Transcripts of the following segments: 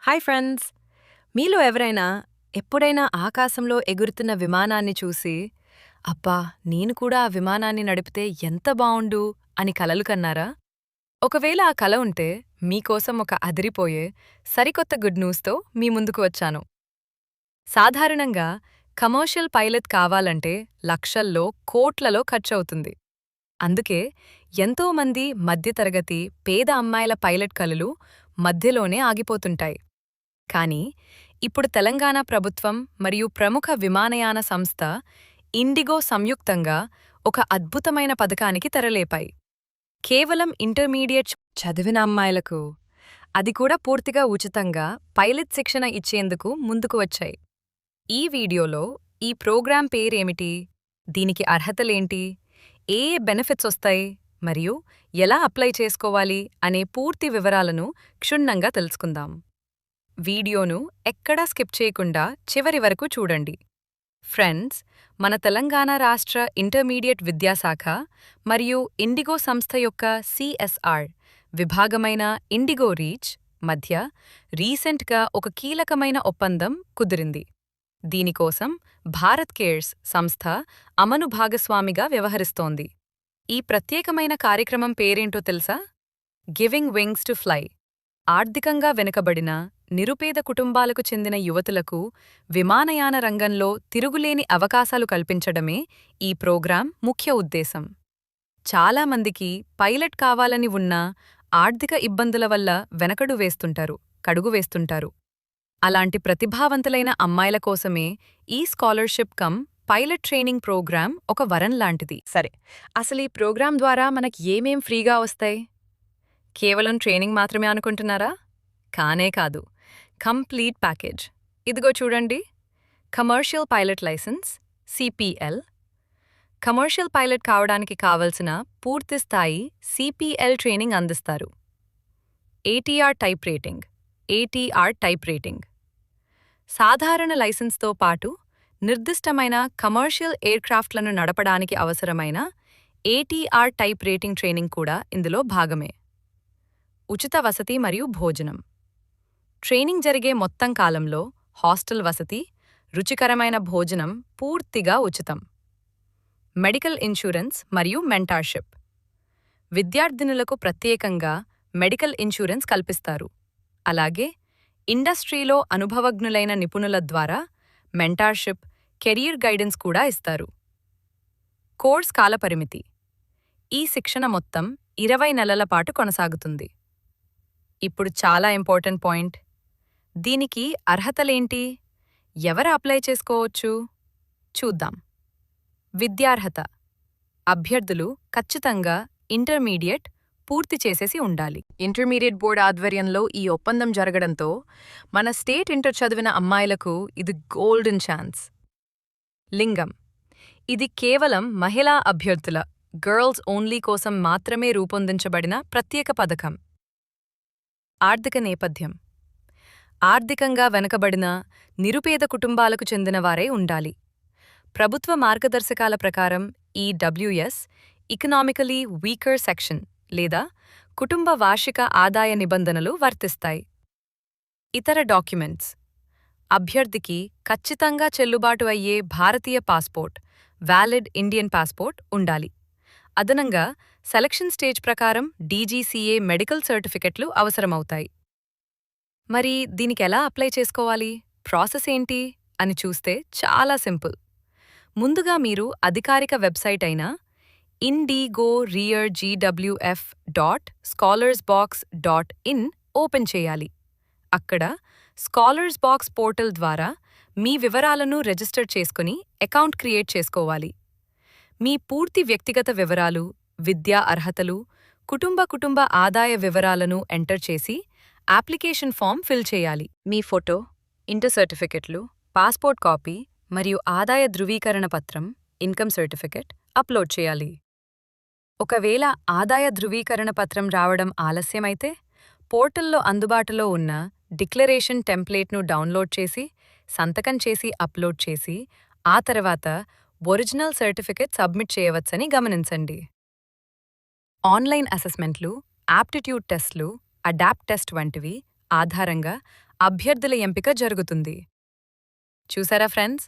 Hi friends! మీలో ఎవరైనా ఎప్పుడైనా ఆకాశంలో ఎగురుతున్న విమానాన్ని చూసి, అబ్బా! నేను కూడా ఆ విమానాన్ని నడిపితే ఎంత బావుండు అని కలలు కన్నారా? ఒకవేళ ఆ కల ఉంటే, మీకోసం ఒక అదిరిపోయే, సరికొత్త గుడ్ న్యూస్‌తో మీ ముందుకు వచ్చాను. సాధారణంగా కమర్షియల్ పైలట్ కావాలంటే లక్షల్లో, కోట్లలో ఖర్చవుతుంది. అందుకే ఎంతోమంది మధ్యతరగతి, పేద అమ్మాయిల పైలట్ కలలు మధ్యలోనే ఆగిపోతుంటాయి. కానీ ఇప్పుడు తెలంగాణ ప్రభుత్వం మరియు ప్రముఖ విమానయాన సంస్థ ఇండిగో సంయుక్తంగా ఒక అద్భుతమైన పథకానికి తెరలేపాయి. కేవలం ఇంటర్మీడియట్ చదివిన అమ్మాయిలకు, అది కూడా పూర్తిగా ఉచితంగా పైలట్ శిక్షణ ఇచ్చేందుకు ముందుకు వచ్చాయి. ఈ వీడియోలో ఈ ప్రోగ్రాం పేరేమిటి, దీనికి అర్హతలేంటి, ఏ ఏ బెనిఫిట్స్ వస్తాయి మరియు ఎలా అప్లై చేసుకోవాలి అనే పూర్తి వివరాలను క్షుణ్ణంగా తెలుసుకుందాం. వీడియోను ఎక్కడా స్కిప్ చేయకుండా చివరి వరకు చూడండి. ఫ్రెండ్స్, మన తెలంగాణ రాష్ట్ర ఇంటర్మీడియట్ విద్యాశాఖ మరియు ఇండిగో సంస్థ యొక్క సిఎస్ఆర్ విభాగమైన ఇండిగో రీచ్ మధ్య రీసెంట్గా ఒక కీలకమైన ఒప్పందం కుదిరింది. దీనికోసం భారత్ కేర్స్ సంస్థ అమను భాగస్వామిగా వ్యవహరిస్తోంది. ఈ ప్రత్యేకమైన కార్యక్రమం పేరేంటో తెలుసా? Giving wings to fly. ఆర్థికంగా వెనుకబడిన, నిరుపేద కుటుంబాలకు చెందిన యువతులకు విమానయాన రంగంలో తిరుగులేని అవకాశాలు కల్పించడమే ఈ ప్రోగ్రాం ముఖ్య ఉద్దేశం. చాలామందికి పైలట్ కావాలని ఉన్నా ఆర్థిక ఇబ్బందుల వల్ల కడుగు వేస్తుంటారు. అలాంటి ప్రతిభావంతులైన అమ్మాయిల కోసమే ఈ scholarship cum pilot training program ఒక వరం లాంటిది. సరే, అసలు ఈ ప్రోగ్రాం ద్వారా మనకి ఏమేం ఫ్రీగా వస్తాయి? కేవలం ట్రైనింగ్ మాత్రమే అనుకుంటున్నారా? కానే కాదు, కంప్లీట్ ప్యాకేజ్. ఇదిగో చూడండి. Commercial pilot license CPL. Commercial pilot కావడానికి కావలసిన పూర్తిస్థాయి సిపిఎల్ ట్రైనింగ్ అందిస్తారు. ATR type rating. సాధారణ లైసెన్స్తో పాటు నిర్దిష్టమైన కమర్షియల్ ఎయిర్క్రాఫ్ట్లను నడపడానికి అవసరమైన ఏటీఆర్ టైప్ రేటింగ్ ట్రైనింగ్ కూడా ఇందులో భాగమే. ఉచిత వసతి మరియు భోజనం. ట్రైనింగ్ జరిగే మొత్తం కాలంలో హాస్టల్ వసతి, రుచికరమైన భోజనం పూర్తిగా ఉచితం. మెడికల్ ఇన్సూరెన్స్ మరియు మెంటార్షిప్. విద్యార్థినులకు ప్రత్యేకంగా మెడికల్ ఇన్సూరెన్స్ కల్పిస్తారు. అలాగే ఇండస్ట్రీలో అనుభవజ్ఞులైన నిపుణుల ద్వారా మెంటార్షిప్, కెరీర్ గైడెన్స్ కూడా ఇస్తారు. కోర్స్ కాలపరిమితి. ఈ శిక్షణ మొత్తం 20 నెలల పాటు కొనసాగుతుంది. ఇప్పుడు చాలా ఇంపార్టెంట్ పాయింట్. దీనికి అర్హతలేంటి? ఎవరు అప్లై చేసుకోవచ్చు? చూద్దాం. విద్యార్హత. అభ్యర్థులు ఖచ్చితంగా ఇంటర్మీడియట్ పూర్తి చేసేసి ఉండాలి. ఇంటర్మీడియట్ బోర్డు ఆధ్వర్యంలో ఈ ఒప్పందం జరగడంతో మన స్టేట్ ఇంటర్ చదివిన అమ్మాయిలకు ఇది గోల్డెన్ ఛాన్స్. లింగం. ఇది కేవలం మహిళా అభ్యర్థుల, గర్ల్స్ ఓన్లీ కోసం మాత్రమే రూపొందించబడిన ప్రత్యేక పథకం. ఆర్థిక నేపథ్యం. ఆర్థికంగా వెనుకబడిన, నిరుపేద కుటుంబాలకు చెందినవారే ఉండాలి. ప్రభుత్వ మార్గదర్శకాల ప్రకారం ఈ డబ్ల్యూఎస్ ఇకనామికలీ వీకర్ సెక్షన్ లేదా కుటుంబ వార్షిక ఆదాయ నిబంధనలు వర్తిస్తాయి. ఇతర డాక్యుమెంట్స్. అభ్యర్థికి ఖచ్చితంగా చెల్లుబాటు అయ్యే భారతీయ పాస్పోర్ట్, వ్యాలిడ్ ఇండియన్ పాస్పోర్ట్ ఉండాలి. అదనంగా సెలక్షన్ స్టేజ్ ప్రకారం డీజీసీఏ మెడికల్ సర్టిఫికెట్లు అవసరమవుతాయి. మరి దీనికెలా అప్లై చేసుకోవాలి? ప్రాసెస్ ఏంటి అని చూస్తే చాలా సింపుల్. ముందుగా మీరు అధికారిక వెబ్సైట్ అయిన indigo.reargwf.scholarsbox.in ఓపెన్ చేయాలి. అక్కడ స్కాలర్స్ బాక్స్ పోర్టల్ ద్వారా మీ వివరాలను రిజిస్టర్ చేసుకుని అకౌంట్ క్రియేట్ చేసుకోవాలి. మీ పూర్తి వ్యక్తిగత వివరాలు, విద్యా అర్హతలు, కుటుంబ ఆదాయ వివరాలను ఎంటర్ చేసి అప్లికేషన్ ఫామ్ ఫిల్ చేయాలి. మీ ఫోటో, ఇంటర్ సర్టిఫికెట్లు, పాస్పోర్ట్ కాపీ మరియు ఆదాయ ధృవీకరణ పత్రం, ఇన్కమ్ సర్టిఫికెట్ అప్లోడ్ చేయాలి. ఒకవేళ ఆదాయ ధృవీకరణ పత్రం రావడం ఆలస్యమైతే పోర్టల్లో అందుబాటులో ఉన్న డిక్లరేషన్ టెంప్లేట్ను డౌన్లోడ్ చేసి, సంతకం చేసి అప్లోడ్ చేసి, ఆ తర్వాత ఒరిజినల్ సర్టిఫికెట్ సబ్మిట్ చేయవచ్చని గమనించండి. ఆన్లైన్ అసెస్మెంట్లు, ఆప్టిట్యూడ్ టెస్ట్లు, అడాప్ట్ టెస్ట్ వంటివి ఆధారంగా అభ్యర్థుల ఎంపిక జరుగుతుంది. చూసారా ఫ్రెండ్స్,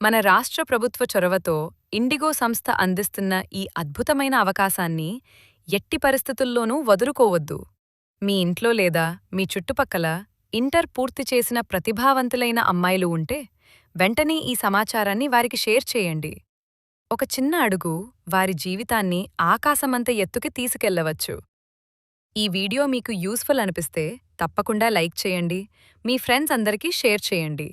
మన రాష్ట్ర ప్రభుత్వ చొరవతో ఇండిగో సంస్థ అందిస్తున్న ఈ అద్భుతమైన అవకాశాన్ని ఎట్టి పరిస్థితుల్లోనూ వదులుకోవద్దు. మీ ఇంట్లో లేదా మీ చుట్టుపక్కల ఇంటర్ పూర్తి చేసిన ప్రతిభావంతులైన అమ్మాయిలు ఉంటే వెంటనే ఈ సమాచారాన్ని వారికి షేర్ చేయండి. ఒక చిన్న అడుగు వారి జీవితాన్ని ఆకాశమంత ఎత్తుకి తీసుకెళ్లవచ్చు. ఈ వీడియో మీకు యూస్ఫుల్ అనిపిస్తే తప్పకుండా లైక్ చేయండి, మీ ఫ్రెండ్స్ అందరికీ షేర్ చేయండి.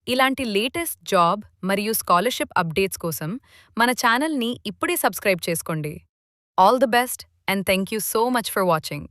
ఇలాంటి లేటెస్ట్ జాబ్ మరియు స్కాలర్షిప్ అప్డేట్స్ కోసం మన ఛానల్ని ఇప్పుడే సబ్స్క్రైబ్ చేసుకోండి. All the best and thank you so much for watching.